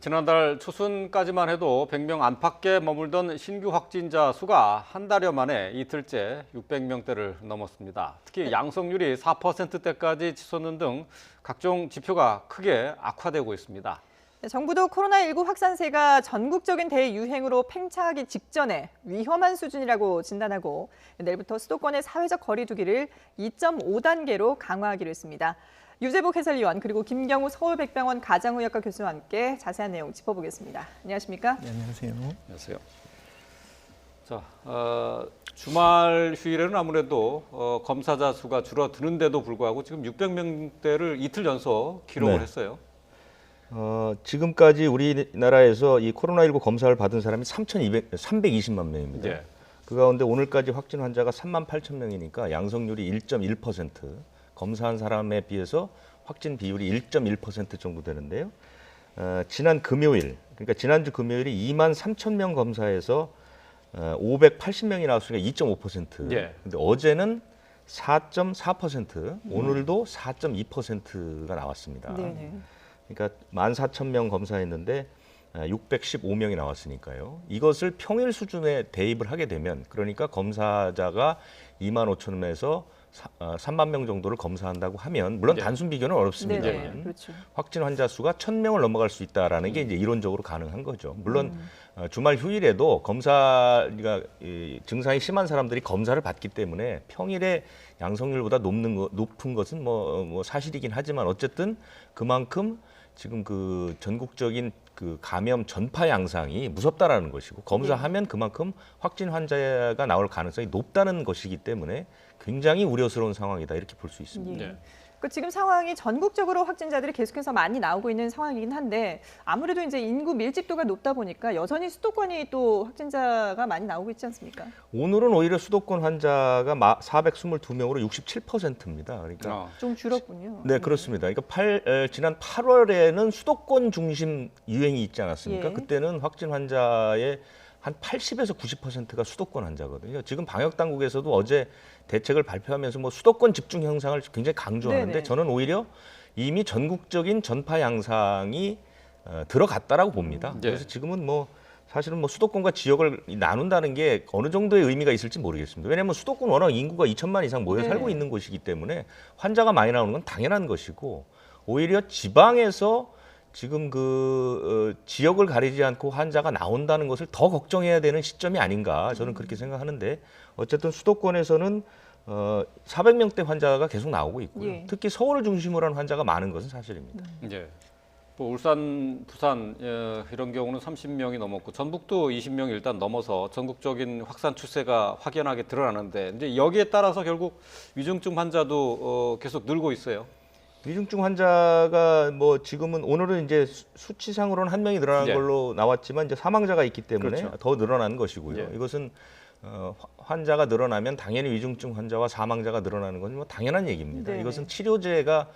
지난달 초순까지만 해도 100명 안팎에 머물던 신규 확진자 수가 한 달여 만에 이틀째 600명대를 넘었습니다. 특히 양성률이 4%대까지 치솟는 등 각종 지표가 크게 악화되고 있습니다. 정부도 코로나19 확산세가 전국적인 대유행으로 팽창하기 직전에 위험한 수준이라고 진단하고 내일부터 수도권의 사회적 거리 두기를 2.5단계로 강화하기로 했습니다. 유재복 해설위원 그리고 김경우 서울백병원 가장의학과 교수와 함께 자세한 내용 짚어보겠습니다. 안녕하십니까? 네, 안녕하세요. 안녕하세요. 자, 주말 휴일에는 아무래도 검사자 수가 줄어드는데도 불구하고 지금 600명대를 이틀 연속 기록을 네. 했어요. 지금까지 우리나라에서 이 코로나19 검사를 받은 사람이 320만 명입니다. 네. 그 가운데 오늘까지 확진 환자가 3만 8천 명이니까 양성률이 1.1%, 검사한 사람에 비해서 확진 비율이 1.1% 정도 되는데요. 지난 금요일, 그러니까 지난주 금요일이 2만 3천 명 검사에서 580명이 나왔으니까 2.5%. 예. 근데 어제는 4.4%, 오늘도 4.2%가 나왔습니다. 네. 그러니까 14,000명 검사했는데 615명이 나왔으니까요. 이것을 평일 수준에 대입을 하게 되면 그러니까 검사자가 25,000명에서 3만 명 정도를 검사한다고 하면 물론 네. 단순 비교는 어렵습니다만 네. 그렇죠. 확진 환자 수가 1,000명을 넘어갈 수 있다라는 게 이제 이론적으로 가능한 거죠. 물론 주말 휴일에도 검사가 증상이 심한 사람들이 검사를 받기 때문에 평일에 양성률보다 높은 것은 뭐 사실이긴 하지만 어쨌든 그만큼 지금 그 전국적인 그 감염 전파 양상이 무섭다라는 것이고 검사하면 그만큼 확진 환자가 나올 가능성이 높다는 것이기 때문에 굉장히 우려스러운 상황이다 이렇게 볼 수 있습니다. 예. 네. 지금 상황이 전국적으로 확진자들이 계속해서 많이 나오고 있는 상황이긴 한데 아무래도 이제 인구 밀집도가 높다 보니까 여전히 수도권이 또 확진자가 많이 나오고 있지 않습니까? 오늘은 오히려 수도권 환자가 422명으로 67%입니다. 그러니까 좀 줄었군요. 네, 그렇습니다. 그러니까 지난 8월에는 수도권 중심 유행이 있지 않았습니까? 예. 그때는 확진 환자의 한 80에서 90%가 수도권 환자거든요. 지금 방역 당국에서도 어제 대책을 발표하면서 뭐 수도권 집중 형상을 굉장히 강조하는데 네네. 저는 오히려 이미 전국적인 전파 양상이 들어갔다라고 봅니다. 네. 그래서 지금은 뭐 사실은 뭐 수도권과 지역을 나눈다는 게 어느 정도의 의미가 있을지 모르겠습니다. 왜냐하면 수도권 워낙 인구가 2천만 이상 모여 네. 살고 있는 곳이기 때문에 환자가 많이 나오는 건 당연한 것이고 오히려 지방에서 지금 지역을 가리지 않고 환자가 나온다는 것을 더 걱정해야 되는 시점이 아닌가 저는 그렇게 생각하는데 어쨌든 수도권에서는 400명대 환자가 계속 나오고 있고요. 예. 특히 서울을 중심으로 한 환자가 많은 것은 사실입니다. 예. 뭐 울산, 부산 이런 경우는 30명이 넘었고 전북도 20명이 일단 넘어서 전국적인 확산 추세가 확연하게 드러나는데 이제 여기에 따라서 결국 위중증 환자도 계속 늘고 있어요. 위중증 환자가 뭐 지금은 오늘은 이제 수치상으로는 한 명이 늘어난 예. 걸로 나왔지만 이제 사망자가 있기 때문에 그렇죠. 더 늘어난 것이고요. 예. 이것은 환자가 늘어나면 당연히 위중증 환자와 사망자가 늘어나는 건 뭐 당연한 얘기입니다. 네네. 이것은 치료제가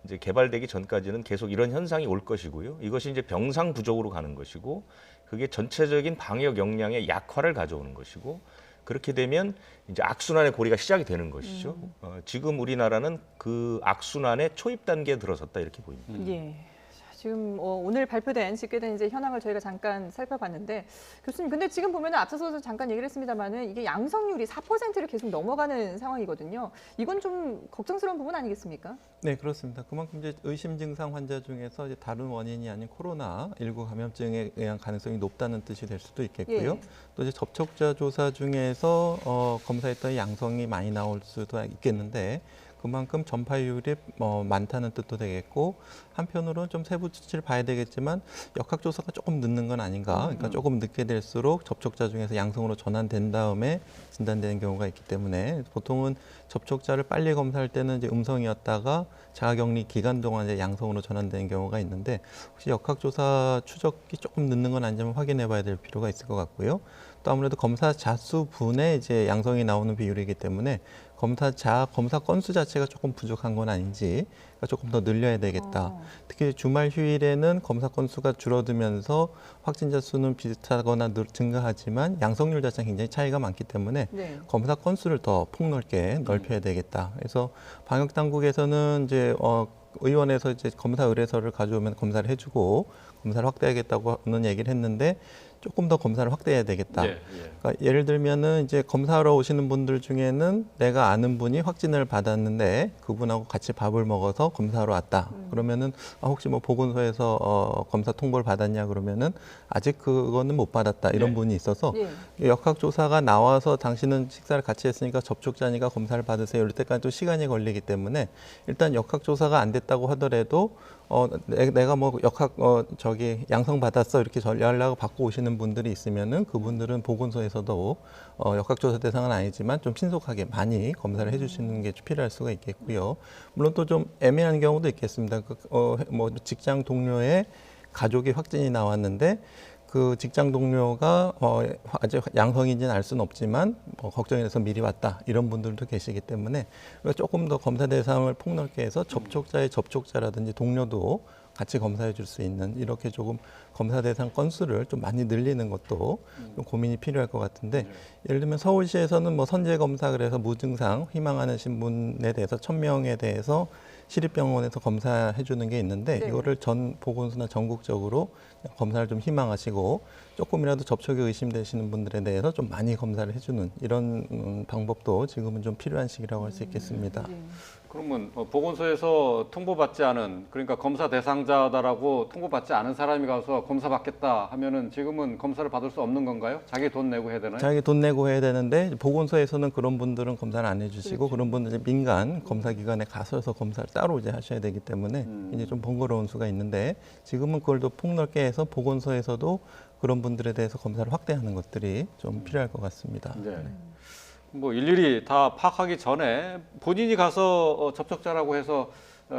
이제 개발되기 전까지는 계속 이런 현상이 올 것이고요. 이것이 이제 병상 부족으로 가는 것이고 그게 전체적인 방역 역량의 약화를 가져오는 것이고 그렇게 되면 이제 악순환의 고리가 시작이 되는 것이죠. 지금 우리나라는 그 악순환의 초입 단계에 들어섰다 이렇게 보입니다. 예. 자, 지금 오늘 발표된 집계된 이제 현황을 저희가 잠깐 살펴봤는데 교수님, 근데 지금 보면 앞서서 잠깐 얘기를 했습니다만은 이게 양성률이 4%를 계속 넘어가는 상황이거든요. 이건 좀 걱정스러운 부분 아니겠습니까? 네, 그렇습니다. 그만큼 이제 의심 증상 환자 중에서 이제 다른 원인이 아닌 코로나19 감염증에 의한 가능성이 높다는 뜻이 될 수도 있겠고요. 예. 또 이제 접촉자 조사 중에서 검사했더니 양성이 많이 나올 수도 있겠는데 그만큼 전파율이 많다는 뜻도 되겠고 한편으로는 좀 세부 수치를 봐야 되겠지만 역학조사가 조금 늦는 건 아닌가. 그러니까 조금 늦게 될수록 접촉자 중에서 양성으로 전환된 다음에 진단되는 경우가 있기 때문에 보통은 접촉자를 빨리 검사할 때는 이제 음성이었다가 자가격리 기간 동안 이제 양성으로 전환되는 경우가 있는데 혹시 역학조사 추적이 조금 늦는 건 아닌지 확인해 봐야 될 필요가 있을 것 같고요. 또 아무래도 검사 자수 분의 이제 양성이 나오는 비율이기 때문에 검사 건수 자체가 조금 부족한 건 아닌지 조금 더 늘려야 되겠다. 특히 주말 휴일에는 검사 건수가 줄어들면서 확진자 수는 비슷하거나 증가하지만 양성률 자체는 굉장히 차이가 많기 때문에 네. 검사 건수를 더 폭넓게 넓혀야 되겠다. 그래서 방역 당국에서는 이제 의원에서 이제 검사 의뢰서를 가져오면 검사를 해주고 검사를 확대하겠다고는 얘기를 했는데 조금 더 검사를 확대해야 되겠다. 그러니까 예를 들면은 이제 검사하러 오시는 분들 중에는 내가 아는 분이 확진을 받았는데 그분하고 같이 밥을 먹어서 검사하러 왔다. 그러면은 혹시 뭐 보건소에서 검사 통보를 받았냐 그러면은 아직 그거는 못 받았다. 이런 분이 있어서 역학조사가 나와서 당신은 식사를 같이 했으니까 접촉자니까 검사를 받으세요. 이럴 때까지 또 시간이 걸리기 때문에 일단 역학조사가 안 됐다고 하더라도 내가 뭐 양성 받았어 이렇게 연락을 받고 오시는 분들이 있으면은 그분들은 보건소에서도 역학조사 대상은 아니지만 좀 신속하게 많이 검사를 해주시는 게 필요할 수가 있겠고요. 물론 또 좀 애매한 경우도 있겠습니다. 뭐 직장 동료의 가족이 확진이 나왔는데 그 직장 동료가 아직 양성인지는 알 수는 없지만 걱정이 돼서 미리 왔다 이런 분들도 계시기 때문에 조금 더 검사 대상을 폭넓게 해서 접촉자의 접촉자라든지 동료도 같이 검사해 줄 수 있는 이렇게 조금 검사 대상 건수를 좀 많이 늘리는 것도 좀 고민이 필요할 것 같은데 예를 들면 서울시에서는 뭐 선제 검사 그래서 무증상 희망하는 분에 대해서 1,000명에 대해서 시립병원에서 검사해 주는 게 있는데 이거를 전 보건소나 전국적으로 검사를 좀 희망하시고 조금이라도 접촉이 의심되시는 분들에 대해서 좀 많이 검사를 해주는 이런 방법도 지금은 좀 필요한 시기라고 할 수 있겠습니다. 그러면 보건소에서 통보받지 않은 그러니까 검사 대상자다라고 통보받지 않은 사람이 가서 검사 받겠다 하면은 지금은 검사를 받을 수 없는 건가요? 자기 돈 내고 해야 되나요? 자기 돈 내고 해야 되는데 보건소에서는 그런 분들은 검사를 안 해주시고 그런 분들은 민간 검사기관에 가셔서 검사를 따로 이제 하셔야 되기 때문에 이제 좀 번거로운 수가 있는데 지금은 그걸 더 폭넓게 해서 보건소에서도 그런 분들에 대해서 검사를 확대하는 것들이 좀 필요할 것 같습니다. 뭐 일일이 다 파악하기 전에 본인이 가서 접촉자라고 해서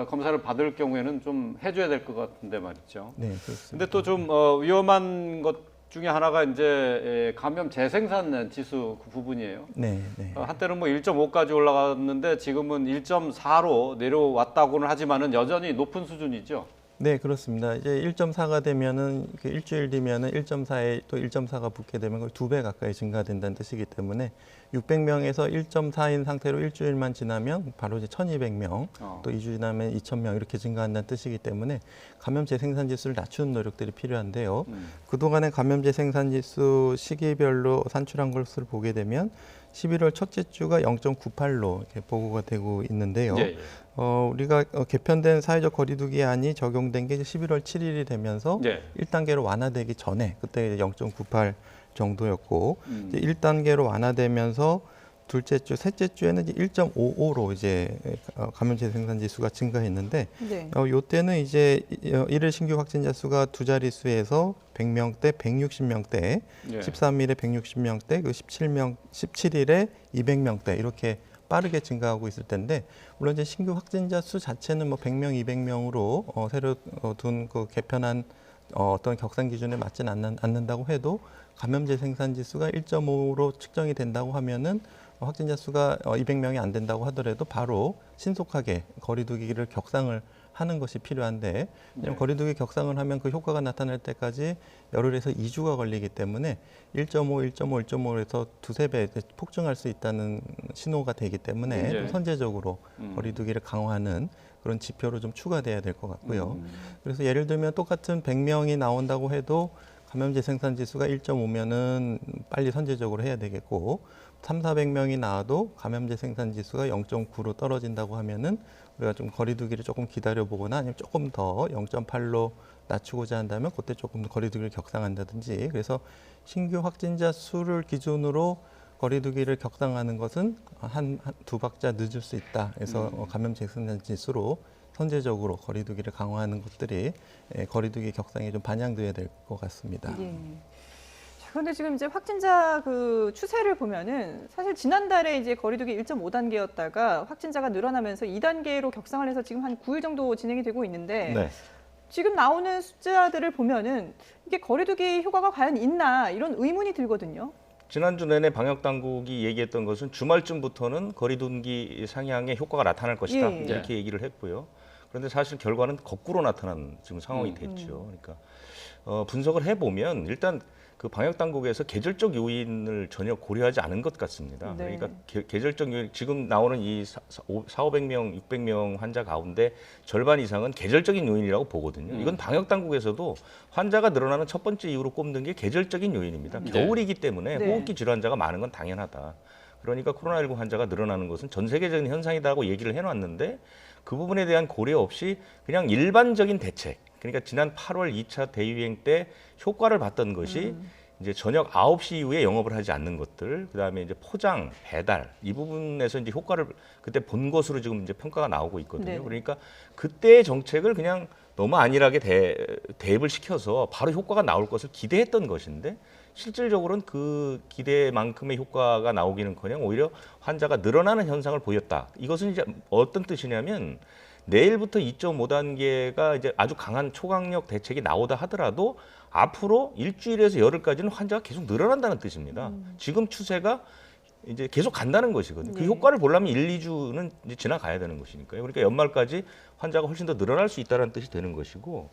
검사를 받을 경우에는 좀 해줘야 될 것 같은데 말이죠. 네, 그렇습니다. 근데 또 좀 위험한 것 중에 하나가 이제 감염 재생산 지수 그 부분이에요. 네. 한때는 뭐 1.5까지 올라갔는데 지금은 1.4로 내려왔다고는 하지만은 여전히 높은 수준이죠. 네, 그렇습니다. 이제 1.4가 되면은 일주일 뒤면은 1.4에 또 1.4가 붙게 되면 거의 2배 가까이 증가된다는 뜻이기 때문에 600명에서 1.4인 상태로 일주일만 지나면 바로 이제 1,200명, 또 2주 지나면 2,000명 이렇게 증가한다는 뜻이기 때문에 감염제 생산 지수를 낮추는 노력들이 필요한데요. 그동안의 감염제 생산 지수 시기별로 산출한 것을 보게 되면 11월 첫째 주가 0.98로 이렇게 보고가 되고 있는데요. 우리가 개편된 사회적 거리두기안이 적용된 게 11월 7일이 되면서 1단계로 완화되기 전에 그때 0.98 정도였고 이제 1단계로 완화되면서 둘째 주, 셋째 주에는 이제 1.55로 이제 감염제 생산 지수가 증가했는데 요때는 이제 일일 신규 확진자 수가 두 자릿수에서 100명대, 160명대, 13일에 160명대, 그 17일에 200명대 이렇게 빠르게 증가하고 있을 텐데 물론 이제 신규 확진자 수 자체는 뭐 100명, 200명으로 새로 둔 그 개편한 어떤 격산 기준에 맞지는 않는다고 해도 감염제 생산 지수가 1.5로 측정이 된다고 하면은 확진자 수가 200명이 안 된다고 하더라도 바로 신속하게 거리두기를 격상을 하는 것이 필요한데 거리두기 격상을 하면 그 효과가 나타날 때까지 열흘에서 2주가 걸리기 때문에 1.5, 1.5, 1.5에서 두세 배 폭증할 수 있다는 신호가 되기 때문에 좀 선제적으로 거리두기를 강화하는 그런 지표로 좀 추가돼야 될 것 같고요. 그래서 예를 들면 똑같은 100명이 나온다고 해도 감염제 생산 지수가 1.5면은 빨리 선제적으로 해야 되겠고 300~400명이 나와도 감염제 생산 지수가 0.9로 떨어진다고 하면은 우리가 좀 거리두기를 조금 기다려보거나 아니면 조금 더 0.8로 낮추고자 한다면 그때 조금 더 거리두기를 격상한다든지 그래서 신규 확진자 수를 기준으로 거리두기를 격상하는 것은 한 두 박자 늦을 수 있다. 그래서 감염제 생산 지수로 선제적으로 거리두기를 강화하는 것들이 거리두기 격상에 좀 반영돼야 될 것 같습니다. 그런데 지금 이제 확진자 그 추세를 보면은 사실 지난달에 이제 거리두기 1.5단계였다가 확진자가 늘어나면서 2단계로 격상을 해서 지금 한 9일 정도 진행이 되고 있는데 지금 나오는 숫자들을 보면은 이게 거리두기 효과가 과연 있나 이런 의문이 들거든요. 지난주 내내 방역 당국이 얘기했던 것은 주말쯤부터는 거리두기 상향에 효과가 나타날 것이다 이렇게 얘기를 했고요. 그런데 사실 결과는 거꾸로 나타난 지금 상황이 됐죠. 그러니까 분석을 해보면 일단 그 방역 당국에서 계절적 요인을 전혀 고려하지 않은 것 같습니다. 네. 그러니까 계절적 요인, 지금 나오는 이 400명, 600명 환자 가운데 절반 이상은 계절적인 요인이라고 보거든요. 이건 방역 당국에서도 환자가 늘어나는 첫 번째 이유로 꼽는 게 계절적인 요인입니다. 겨울이기 때문에 네. 호흡기 질환자가 많은 건 당연하다. 그러니까 코로나19 환자가 늘어나는 것은 전 세계적인 현상이다라고 얘기를 해놨는데 그 부분에 대한 고려 없이 그냥 일반적인 대책, 그러니까 지난 8월 2차 대유행 때 효과를 봤던 것이 이제 저녁 9시 이후에 영업을 하지 않는 것들, 그다음에 이제 포장, 배달 이 부분에서 이제 효과를 그때 본 것으로 지금 이제 평가가 나오고 있거든요. 네. 그러니까 그때의 정책을 그냥 너무 안일하게 대입을 시켜서 바로 효과가 나올 것을 기대했던 것인데 실질적으로는 그 기대만큼의 효과가 나오기는커녕 오히려 환자가 늘어나는 현상을 보였다. 이것은 이제 어떤 뜻이냐면 내일부터 2.5단계가 이제 아주 강한 초강력 대책이 나오다 하더라도 앞으로 일주일에서 열흘까지는 환자가 계속 늘어난다는 뜻입니다. 지금 추세가 이제 계속 간다는 것이거든요. 네. 그 효과를 보려면 1, 2주는 이제 지나가야 되는 것이니까요. 그러니까 연말까지 환자가 훨씬 더 늘어날 수 있다는 뜻이 되는 것이고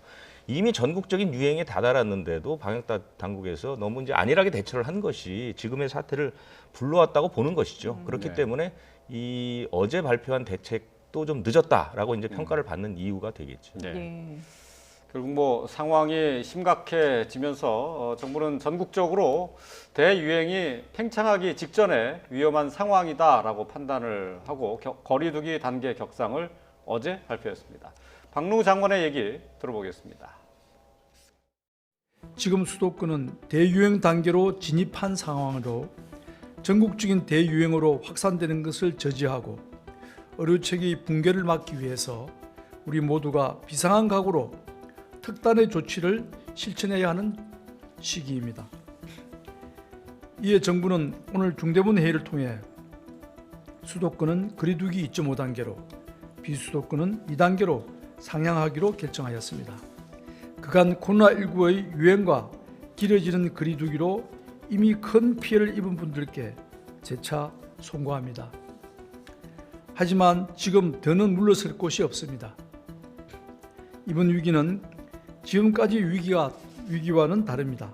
이미 전국적인 유행에 다다랐는데도 방역 당국에서 너무 이제 안일하게 대처를 한 것이 지금의 사태를 불러왔다고 보는 것이죠. 그렇기 네. 때문에 이 어제 발표한 대책도 좀 늦었다라고 이제 평가를 받는 이유가 되겠죠. 네. 예. 결국 뭐 상황이 심각해지면서 정부는 전국적으로 대유행이 팽창하기 직전에 위험한 상황이다라고 판단을 하고 거리두기 단계 격상을 어제 발표했습니다. 박능우 장관의 얘기 들어보겠습니다. 지금 수도권은 대유행 단계로 진입한 상황으로 전국적인 대유행으로 확산되는 것을 저지하고 의료체계 붕괴를 막기 위해서 우리 모두가 비상한 각오로 특단의 조치를 실천해야 하는 시기입니다. 이에 정부는 오늘 중대본 회의를 통해 수도권은 거리두기 2.5단계로 비수도권은 2단계로 상향하기로 결정하였습니다. 그간 코로나19의 유행과 길어지는 거리두기로 이미 큰 피해를 입은 분들께 재차 송구합니다. 하지만 지금 더는 물러설 곳이 없습니다. 이번 위기는 지금까지 위기와는 다릅니다.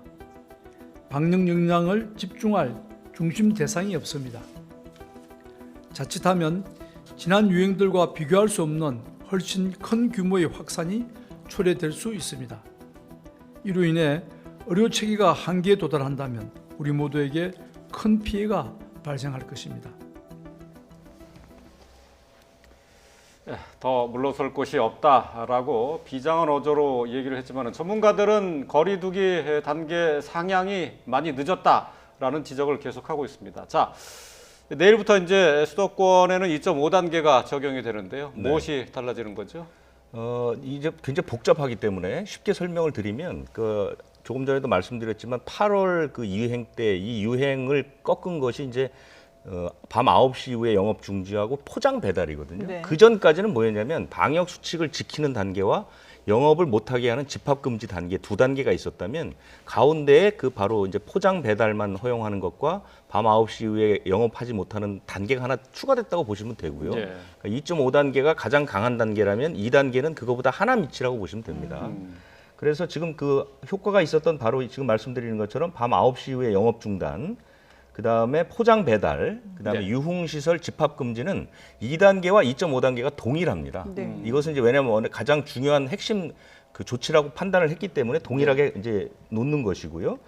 방역 역량을 집중할 중심 대상이 없습니다. 자칫하면 지난 유행들과 비교할 수 없는 훨씬 큰 규모의 확산이 초래될 수 있습니다. 이로 인해 의료 체계가 한계에 도달한다면 우리 모두에게 큰 피해가 발생할 것입니다. 더 물러설 곳이 없다라고 비장한 어조로 얘기를 했지만 전문가들은 거리두기 단계 상향이 많이 늦었다라는 지적을 계속하고 있습니다. 자, 내일부터 이제 수도권에는 2.5단계가 적용이 되는데요. 네. 무엇이 달라지는 거죠? 이제 굉장히 복잡하기 때문에 쉽게 설명을 드리면 조금 전에도 말씀드렸지만 8월 그 유행 때 이 유행을 꺾은 것이 이제 밤 9시 이후에 영업 중지하고 포장 배달이거든요. 네. 그 전까지는 뭐였냐면 방역 수칙을 지키는 단계와 영업을 못하게 하는 집합금지 단계 두 단계가 있었다면 가운데에 그 바로 이제 포장 배달만 허용하는 것과 밤 9시 이후에 영업하지 못하는 단계가 하나 추가됐다고 보시면 되고요. 네. 그러니까 2.5단계가 가장 강한 단계라면 2단계는 그거보다 하나 밑이라고 보시면 됩니다. 그래서 지금 그 효과가 있었던 바로 지금 말씀드리는 것처럼 밤 9시 이후에 영업 중단, 그다음에 포장 배달, 그다음에 네. 유흥시설 집합 금지는 2단계와 2.5단계가 동일합니다. 네. 이것은 이제 왜냐하면 가장 중요한 핵심 그 조치라고 판단을 했기 때문에 동일하게 이제 놓는 것이고요.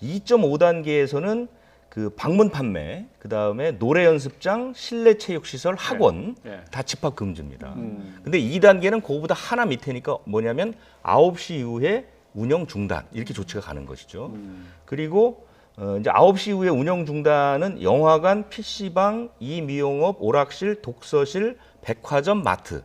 2.5단계에서는 그 방문 판매, 그다음에 노래 연습장, 실내 체육 시설, 학원 네. 다 집합 금지입니다. 근데 2단계는 그거보다 하나 밑에니까 뭐냐면 9시 이후에 운영 중단 이렇게 조치가 가는 것이죠. 그리고 이제 9시 이후에 운영 중단은 영화관, PC방, 이미용업, 오락실, 독서실, 백화점, 마트.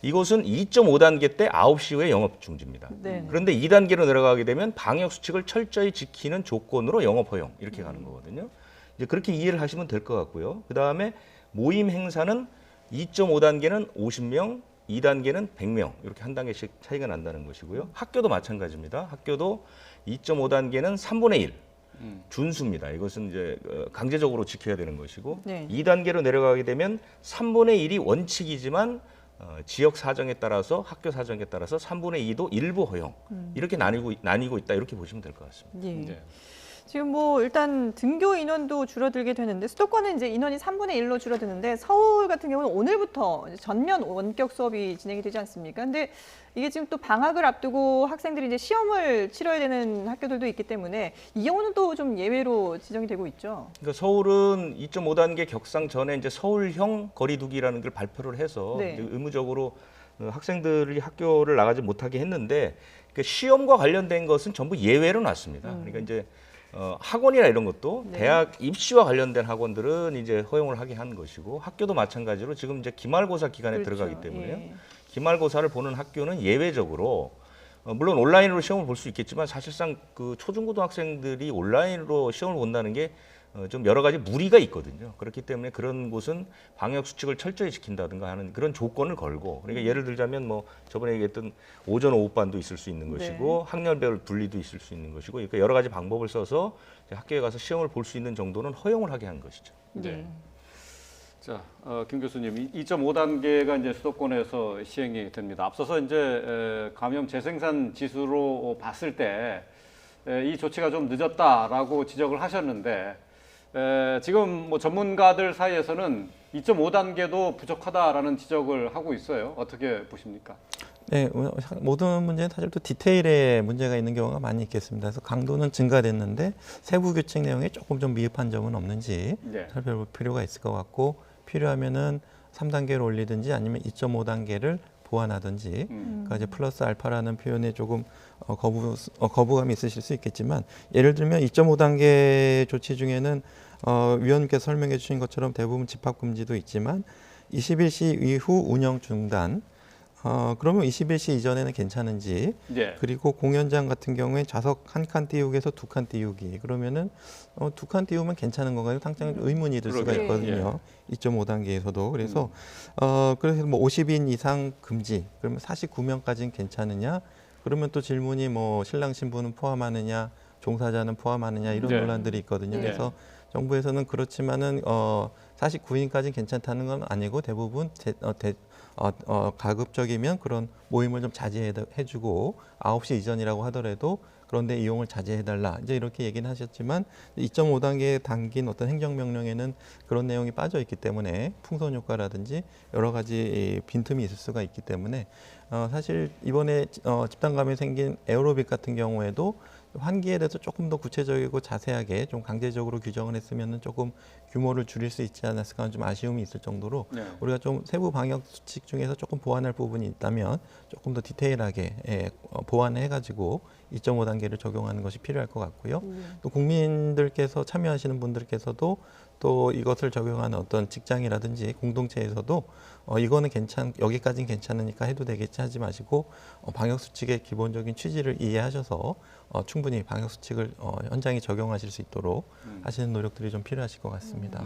이것은 2.5단계 때 9시 이후에 영업 중지입니다. 네. 그런데 2단계로 내려가게 되면 방역 수칙을 철저히 지키는 조건으로 영업 허용 이렇게 가는 거거든요. 이제 그렇게 이해를 하시면 될 것 같고요. 그다음에 모임 행사는 2.5단계는 50명, 2단계는 100명 이렇게 한 단계씩 차이가 난다는 것이고요. 학교도 마찬가지입니다. 학교도 2.5단계는 3분의 1. 준수입니다. 이것은 이제 강제적으로 지켜야 되는 것이고 네. 2단계로 내려가게 되면 3분의 1이 원칙이지만 지역 사정에 따라서 학교 사정에 따라서 3분의 2도 일부 허용 이렇게 나뉘고 있다 이렇게 보시면 될 것 같습니다. 예. 네. 지금 뭐 일단 등교 인원도 줄어들게 되는데 수도권은 이제 인원이 3분의 1로 줄어드는데 서울 같은 경우는 오늘부터 이제 전면 원격 수업이 진행이 되지 않습니까? 근데 이게 지금 또 방학을 앞두고 학생들이 이제 시험을 치러야 되는 학교들도 있기 때문에 이 경우는 또 좀 예외로 지정이 되고 있죠. 그러니까 서울은 2.5단계 격상 전에 이제 서울형 거리두기라는 걸 발표를 해서 네. 이제 의무적으로 학생들이 학교를 나가지 못하게 했는데 그 시험과 관련된 것은 전부 예외로 놨습니다. 그러니까 이제 학원이나 이런 것도 네. 대학 입시와 관련된 학원들은 이제 허용을 하게 한 것이고 학교도 마찬가지로 지금 이제 기말고사 기간에 그렇죠. 들어가기 때문에요. 예. 기말고사를 보는 학교는 예외적으로 물론 온라인으로 시험을 볼 수 있겠지만 사실상 그 초중고등학생들이 온라인으로 시험을 본다는 게 좀 여러 가지 무리가 있거든요. 그렇기 때문에 그런 곳은 방역 수칙을 철저히 지킨다든가 하는 그런 조건을 걸고 그러니까 예를 들자면 뭐 저번에 얘기했던 오전 오후반도 있을 수 있는 것이고 학년별 분리도 있을 수 있는 것이고 그러니까 여러 가지 방법을 써서 이제 학교에 가서 시험을 볼 수 있는 정도는 허용을 하게 한 것이죠. 네. 자, 김 교수님, 2.5단계가 이제 수도권에서 시행이 됩니다. 앞서서 이제 감염 재생산 지수로 봤을 때 이 조치가 좀 늦었다라고 지적을 하셨는데 지금 뭐 전문가들 사이에서는 2.5단계도 부족하다라는 지적을 하고 있어요. 어떻게 보십니까? 네, 모든 문제는 사실 또 디테일에 문제가 있는 경우가 많이 있겠습니다. 그래서 강도는 증가됐는데 세부 규칙 내용에 조금 좀 미흡한 점은 없는지 네. 살펴볼 필요가 있을 것 같고 필요하면은 3단계를 올리든지 아니면 2.5단계를 보완하든지 그러니까 이제 플러스 알파라는 표현에 조금 거부감이 있으실 수 있겠지만 예를 들면 2.5단계 조치 중에는 위원님께서 설명해 주신 것처럼 대부분 집합금지도 있지만 21시 이후 운영 중단 그러면 21시 이전에는 괜찮은지 네. 그리고 공연장 같은 경우에 좌석 한 칸 띄우기에서 두 칸 띄우기 그러면은 두 칸 띄우면 괜찮은 건가요? 당장 의문이 들 수가 그러게요. 있거든요. 2.5단계에서도 그래서 그래서 뭐 50인 이상 금지 그러면 49명까지는 괜찮으냐? 그러면 또 질문이 뭐 신랑 신부는 포함하느냐, 종사자는 포함하느냐 이런 네. 논란들이 있거든요. 네. 그래서 정부에서는 그렇지만은 49인까지는 괜찮다는 건 아니고 대부분 가급적이면 그런 모임을 좀 자제해주고 9시 이전이라고 하더라도 그런데 이용을 자제해달라 이제 이렇게 얘기는 하셨지만 2.5단계에 담긴 어떤 행정명령에는 그런 내용이 빠져 있기 때문에 풍선 효과라든지 여러 가지 빈틈이 있을 수가 있기 때문에 사실 이번에 집단 감염이 생긴 에어로빅 같은 경우에도 환기에 대해서 조금 더 구체적이고 자세하게 좀 강제적으로 규정을 했으면은 조금 규모를 줄일 수 있지 않았을까 하는 좀 아쉬움이 있을 정도로 네. 우리가 좀 세부 방역 수칙 중에서 조금 보완할 부분이 있다면 조금 더 디테일하게 보완해가지고 2.5단계를 적용하는 것이 필요할 것 같고요. 또 국민들께서 참여하시는 분들께서도 또 이것을 적용하는 어떤 직장이라든지 공동체에서도 이거는 여기까지는 괜찮으니까 해도 되겠지 하지 마시고 방역 수칙의 기본적인 취지를 이해하셔서 충분히 방역 수칙을 현장에 적용하실 수 있도록 하시는 노력들이 좀 필요하실 것 같습니다.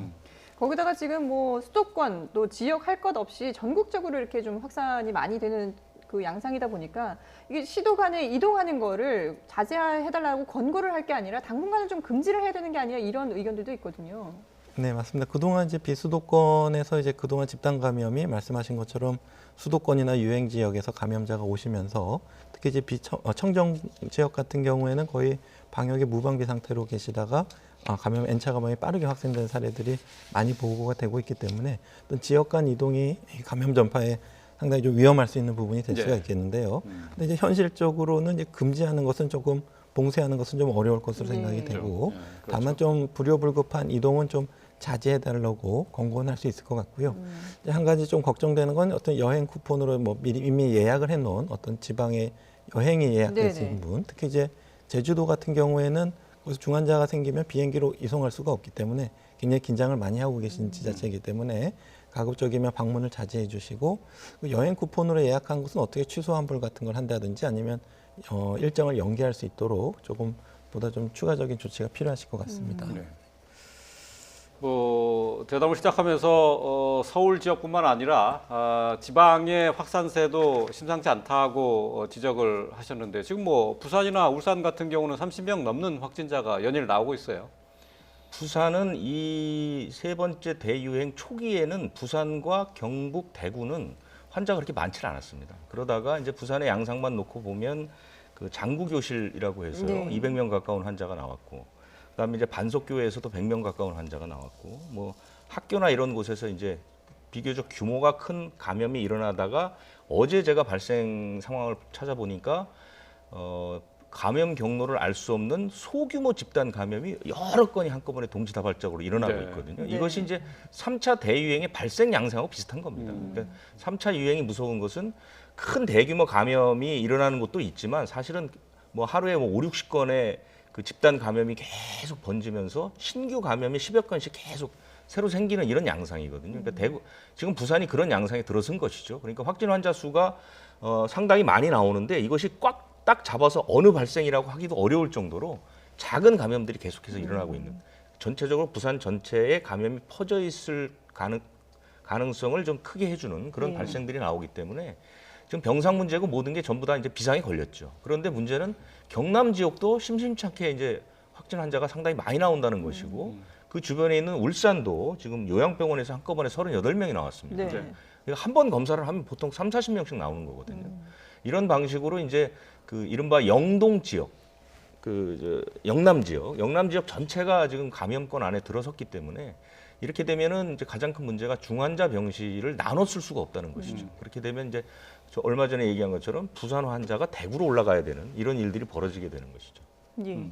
거기다가 지금 뭐 수도권 또 지역 할 것 없이 전국적으로 이렇게 좀 확산이 많이 되는 그 양상이다 보니까 이게 시도 간에 이동하는 거를 자제해달라고 권고를 할 게 아니라 당분간은 좀 금지를 해야 되는 게 아니라 이런 의견들도 있거든요. 네, 맞습니다. 그동안 이제 비수도권에서 이제 그동안 집단 감염이 말씀하신 것처럼 수도권이나 유행 지역에서 감염자가 오시면서 특히 이제 청정 지역 같은 경우에는 거의 방역의 무방비 상태로 계시다가 N차 감염이 빠르게 확산된 사례들이 많이 보고가 되고 있기 때문에 어떤 지역 간 이동이 감염 전파에 상당히 좀 위험할 수 있는 부분이 될 수가 있겠는데요. 근데 이제 현실적으로는 이제 금지하는 것은 조금 봉쇄하는 것은 좀 어려울 것으로 생각이 되고 그렇죠. 다만 좀 불효불급한 이동은 좀 자제해달라고 권고는 할 수 있을 것 같고요. 이제 한 가지 좀 걱정되는 건 어떤 여행 쿠폰으로 뭐 미리 이미 예약을 해놓은 어떤 지방에 여행이 예약되신 분, 특히 이제 제주도 같은 경우에는 거기서 중환자가 생기면 비행기로 이송할 수가 없기 때문에 굉장히 긴장을 많이 하고 계신 지자체이기 때문에 가급적이면 방문을 자제해 주시고 여행 쿠폰으로 예약한 것은 어떻게 취소 환불 같은 걸 한다든지 아니면 일정을 연기할 수 있도록 조금 보다 좀 추가적인 조치가 필요하실 것 같습니다. 네. 대담을 시작하면서 서울 지역뿐만 아니라 지방의 확산세도 심상치 않다고 지적을 하셨는데 지금 뭐 부산이나 울산 같은 경우는 30명 넘는 확진자가 연일 나오고 있어요. 부산은 이 세 번째 대유행 초기에는 부산과 경북, 대구는 환자가 그렇게 많지는 않았습니다. 그러다가 이제 부산의 양상만 놓고 보면 그 장구교실이라고 해서요. 네. 200명 가까운 환자가 나왔고, 그다음에 이제 반석교회에서도 100명 가까운 환자가 나왔고, 뭐 학교나 이런 곳에서 이제 비교적 규모가 큰 감염이 일어나다가 어제 제가 발생 상황을 찾아보니까 감염 경로를 알 수 없는 소규모 집단 감염이 여러 건이 한꺼번에 동시다발적으로 일어나고 네. 있거든요. 네. 이것이 이제 3차 대유행의 발생 양상하고 비슷한 겁니다. 그러니까 3차 유행이 무서운 것은 큰 대규모 감염이 일어나는 것도 있지만 사실은 뭐 하루에 뭐 5, 60건의 그 집단 감염이 계속 번지면서 신규 감염이 10여 건씩 계속 새로 생기는 이런 양상이거든요. 그러니까 지금 부산이 그런 양상에 들어선 것이죠. 그러니까 확진 환자 수가 상당히 많이 나오는데 이것이 꽉 딱 잡아서 어느 발생이라고 하기도 어려울 정도로 작은 감염들이 계속해서 일어나고 있는, 전체적으로 부산 전체에 감염이 퍼져 있을 가능성을 좀 크게 해주는 그런 네. 발생들이 나오기 때문에 지금 병상 문제고 모든 게 전부 다 이제 비상이 걸렸죠. 그런데 문제는 경남 지역도 심심치 않게 이제 확진 환자가 상당히 많이 나온다는 것이고, 그 주변에 있는 울산도 지금 요양병원에서 한꺼번에 38명이 나왔습니다. 네. 네. 한 번 검사를 하면 보통 3, 40명씩 나오는 거거든요. 이런 방식으로 이제 그 이른바 영동 지역, 영남 지역 전체가 지금 감염권 안에 들어섰기 때문에 이렇게 되면은 이제 가장 큰 문제가 중환자 병실을 나눠 쓸 수가 없다는 것이죠. 그렇게 되면 이제 저 얼마 전에 얘기한 것처럼 부산 환자가 대구로 올라가야 되는 이런 일들이 벌어지게 되는 것이죠. 예.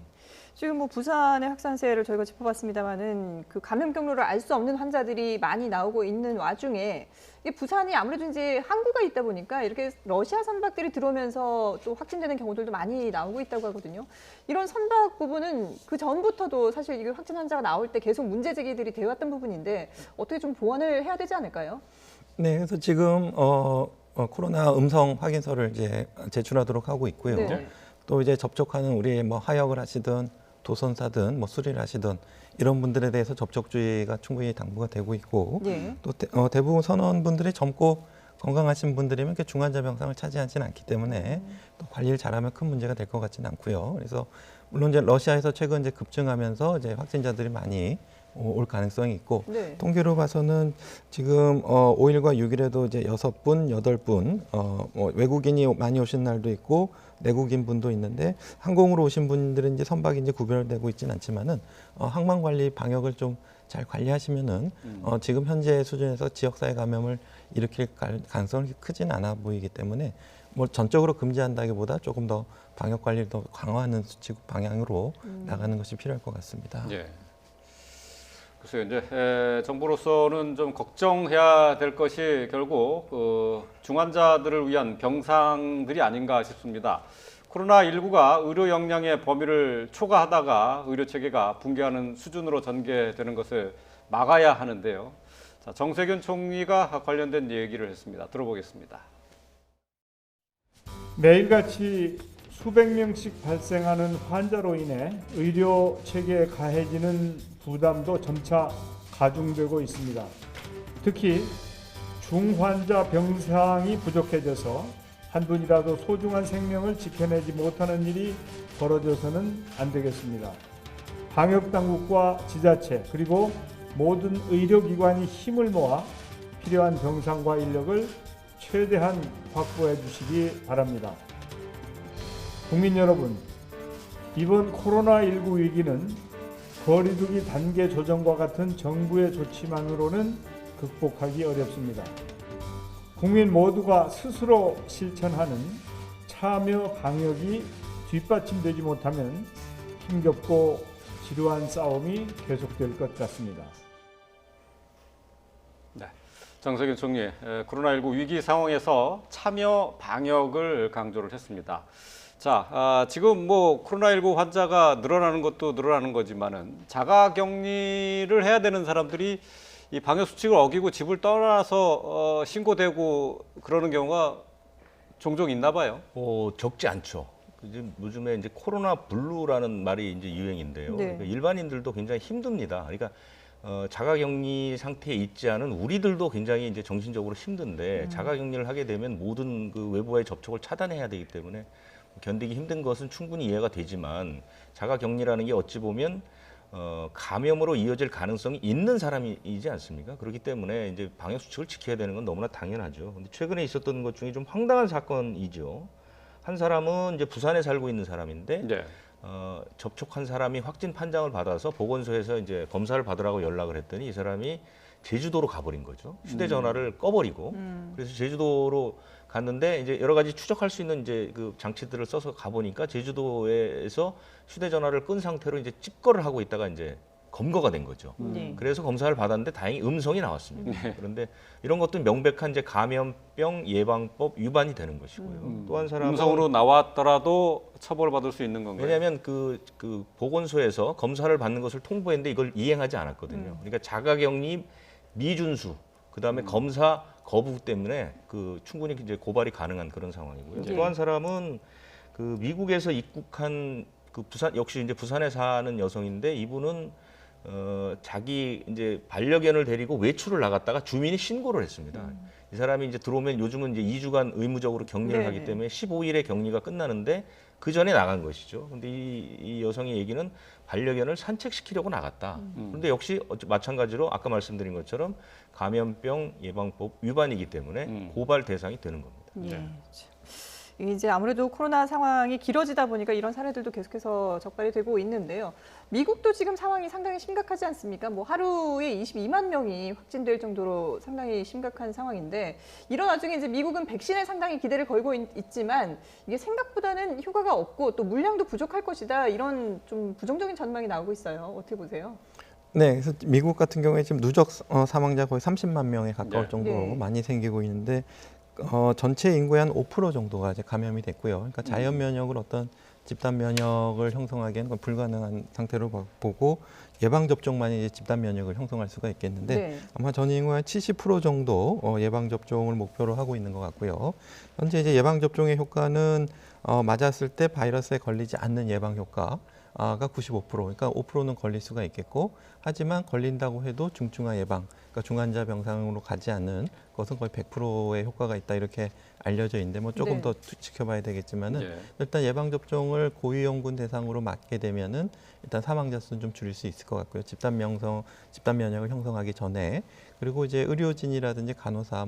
지금 뭐 부산의 확산세를 저희가 짚어봤습니다만은 그 감염 경로를 알 수 없는 환자들이 많이 나오고 있는 와중에 이게 부산이 아무래도 이제 항구가 있다 보니까 이렇게 러시아 선박들이 들어오면서 또 확진되는 경우들도 많이 나오고 있다고 하거든요. 이런 선박 부분은 그 전부터도 사실 이게 확진 환자가 나올 때 계속 문제 제기들이 되어왔던 부분인데 어떻게 좀 보완을 해야 되지 않을까요? 네, 그래서 지금 코로나 음성 확인서를 이제 제출하도록 하고 있고요. 네. 또 이제 접촉하는 우리 뭐 하역을 하시든 도선사든 뭐 수리를 하시든 이런 분들에 대해서 접촉 주의가 충분히 당부가 되고 있고, 예. 또 대부분 선원분들이 젊고 건강하신 분들이면 그 중환자 병상을 차지하지는 않기 때문에 또 관리를 잘하면 큰 문제가 될 것 같지는 않고요. 그래서 물론 이제 러시아에서 최근 이제 급증하면서 이제 확진자들이 많이 올 가능성이 있고, 네. 통계로 봐서는 지금 5일과 6일에도 이제 6분, 8분 뭐 외국인이 많이 오신 날도 있고 내국인 분도 있는데, 항공으로 오신 분들은 이제 선박이 이제 구별되고 있지는 않지만은 항만 관리 방역을 좀 잘 관리하시면은 지금 현재 수준에서 지역사회 감염을 일으킬 가능성이 크진 않아 보이기 때문에 뭐 전적으로 금지한다기보다 조금 더 방역 관리를 더 강화하는 수칙 방향으로 나가는 것이 필요할 것 같습니다. 예. 글쎄요, 이제 정부로서는 좀 걱정해야 될 것이 결국 중환자들을 위한 병상들이 아닌가 싶습니다. 코로나19가 의료 역량의 범위를 초과하다가 의료 체계가 붕괴하는 수준으로 전개되는 것을 막아야 하는데요. 자, 정세균 총리가 관련된 얘기를 했습니다. 들어보겠습니다. 매일같이 수백 명씩 발생하는 환자로 인해 의료 체계에 가해지는 부담도 점차 가중되고 있습니다. 특히 중환자 병상이 부족해져서 한 분이라도 소중한 생명을 지켜내지 못하는 일이 벌어져서는 안 되겠습니다. 방역당국과 지자체 그리고 모든 의료기관이 힘을 모아 필요한 병상과 인력을 최대한 확보해 주시기 바랍니다. 국민 여러분, 이번 코로나19 위기는 거리두기 단계 조정과 같은 정부의 조치만으로는 극복하기 어렵습니다. 국민 모두가 스스로 실천하는 참여 방역이 뒷받침되지 못하면 힘겹고 지루한 싸움이 계속될 것 같습니다. 네, 정세균 총리, 코로나19 위기 상황에서 참여 방역을 강조를 했습니다. 자, 지금 뭐 코로나19 환자가 늘어나는 것도 늘어나는 거지만은 자가격리를 해야 되는 사람들이 이 방역 수칙을 어기고 집을 떠나서 신고되고 그러는 경우가 종종 있나 봐요. 적지 않죠. 요즘에 이제 코로나 블루라는 말이 이제 유행인데요. 네. 그러니까 일반인들도 굉장히 힘듭니다. 그러니까 자가격리 상태에 있지 않은 우리들도 굉장히 이제 정신적으로 힘든데 자가격리를 하게 되면 모든 그 외부와의 접촉을 차단해야 되기 때문에 견디기 힘든 것은 충분히 이해가 되지만 자가격리라는 게 어찌 보면 감염으로 이어질 가능성이 있는 사람이지 않습니까? 그렇기 때문에 이제 방역 수칙을 지켜야 되는 건 너무나 당연하죠. 근데 최근에 있었던 것 중에 좀 황당한 사건이죠. 한 사람은 이제 부산에 살고 있는 사람인데 네. 접촉한 사람이 확진 판정을 받아서 보건소에서 이제 검사를 받으라고 연락을 했더니 이 사람이 제주도로 가버린 거죠. 휴대전화를 꺼버리고 그래서 제주도로 갔는데 이제 여러 가지 추적할 수 있는 이제 그 장치들을 써서 가보니까 제주도에서 휴대전화를 끈 상태로 이제 찝거를 하고 있다가 이제 검거가 된 거죠. 네. 그래서 검사를 받았는데 다행히 음성이 나왔습니다. 그런데 이런 것도 명백한 이제 감염병 예방법 위반이 되는 것이고요. 또 한 사람은 음성으로 나왔더라도 처벌받을 수 있는 건가요? 왜냐하면 그 보건소에서 검사를 받는 것을 통보했는데 이걸 이행하지 않았거든요. 그러니까 자가격리 미준수, 그다음에 검사 거부 때문에 그 충분히 이제 고발이 가능한 그런 상황이고요. 네. 또 한 사람은 그 미국에서 입국한 그 부산 역시 이제 부산에 사는 여성인데 이분은 자기 이제 반려견을 데리고 외출을 나갔다가 주민이 신고를 했습니다. 이 사람이 이제 들어오면 요즘은 이제 2주간 의무적으로 격리를 네. 하기 때문에 15일의 격리가 끝나는데 그 전에 나간 것이죠. 근데 이 여성의 얘기는 반려견을 산책시키려고 나갔다. 그런데 역시 마찬가지로 아까 말씀드린 것처럼 감염병 예방법 위반이기 때문에 고발 대상이 되는 겁니다. 예. 이게 이제 아무래도 코로나 상황이 길어지다 보니까 이런 사례들도 계속해서 적발이 되고 있는데요. 미국도 지금 상황이 상당히 심각하지 않습니까? 뭐 하루에 22만 명이 확진될 정도로 상당히 심각한 상황인데 이런 와중에 이제 미국은 백신에 상당히 기대를 걸고 있지만 이게 생각보다는 효과가 없고 또 물량도 부족할 것이다. 이런 좀 부정적인 전망이 나오고 있어요. 어떻게 보세요? 네, 그래서 미국 같은 경우에 지금 누적 사망자 거의 30만 명에 가까울 네. 정도로 네. 많이 생기고 있는데 전체 인구의 한 5% 정도가 이제 감염이 됐고요. 그러니까 자연 면역을 어떤 집단 면역을 형성하기에는 그건 불가능한 상태로 보고 예방 접종만이 이제 집단 면역을 형성할 수가 있겠는데 네. 아마 전 인구의 한 70% 정도 예방 접종을 목표로 하고 있는 것 같고요. 현재 이제 예방 접종의 효과는 맞았을 때 바이러스에 걸리지 않는 예방 효과가 95%, 그러니까 5%는 걸릴 수가 있겠고, 하지만 걸린다고 해도 중증화 예방, 그러니까 중환자 병상으로 가지 않는 것은 거의 100%의 효과가 있다 이렇게 알려져 있는데 뭐 조금 네. 더 지켜봐야 되겠지만은 예. 일단 예방 접종을 고위험군 대상으로 맞게 되면은 일단 사망자 수는 좀 줄일 수 있을 것 같고요. 집단 면역을 형성하기 전에. 그리고 이제 의료진이라든지 간호사,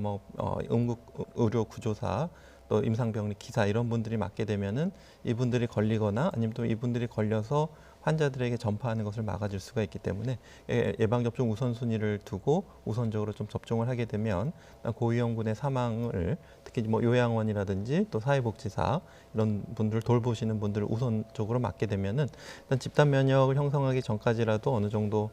응급 의료 구조사, 또 임상병리 기사 이런 분들이 맞게 되면은 이분들이 걸리거나 아니면 또 이분들이 걸려서 환자들에게 전파하는 것을 막아줄 수가 있기 때문에 예방접종 우선순위를 두고 우선적으로 좀 접종을 하게 되면 고위험군의 사망을 특히 뭐 요양원이라든지 또 사회복지사 이런 분들 돌보시는 분들을 우선적으로 막게 되면은 일단 집단 면역을 형성하기 전까지라도 어느 정도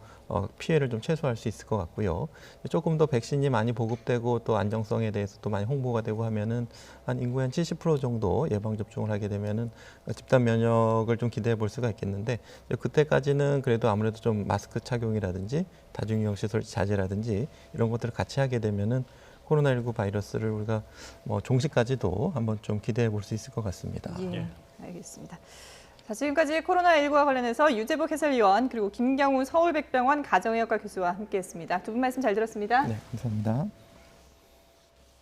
피해를 좀 최소화할 수 있을 것 같고요. 조금 더 백신이 많이 보급되고 또 안정성에 대해서 또 많이 홍보가 되고 하면은 한 인구의 한 70% 정도 예방 접종을 하게 되면은 집단 면역을 좀 기대해 볼 수가 있겠는데 그때까지는 그래도 아무래도 좀 마스크 착용이라든지 다중이용 시설 자제라든지 이런 것들을 같이 하게 되면은 코로나19 바이러스를 우리가 뭐 종식까지도 한번 좀 기대해 볼 수 있을 것 같습니다. 예, 알겠습니다. 자, 지금까지 코로나19와 관련해서 유재복 해설위원 그리고 김경우 서울백병원 가정의학과 교수와 함께했습니다. 두 분 말씀 잘 들었습니다. 네, 감사합니다.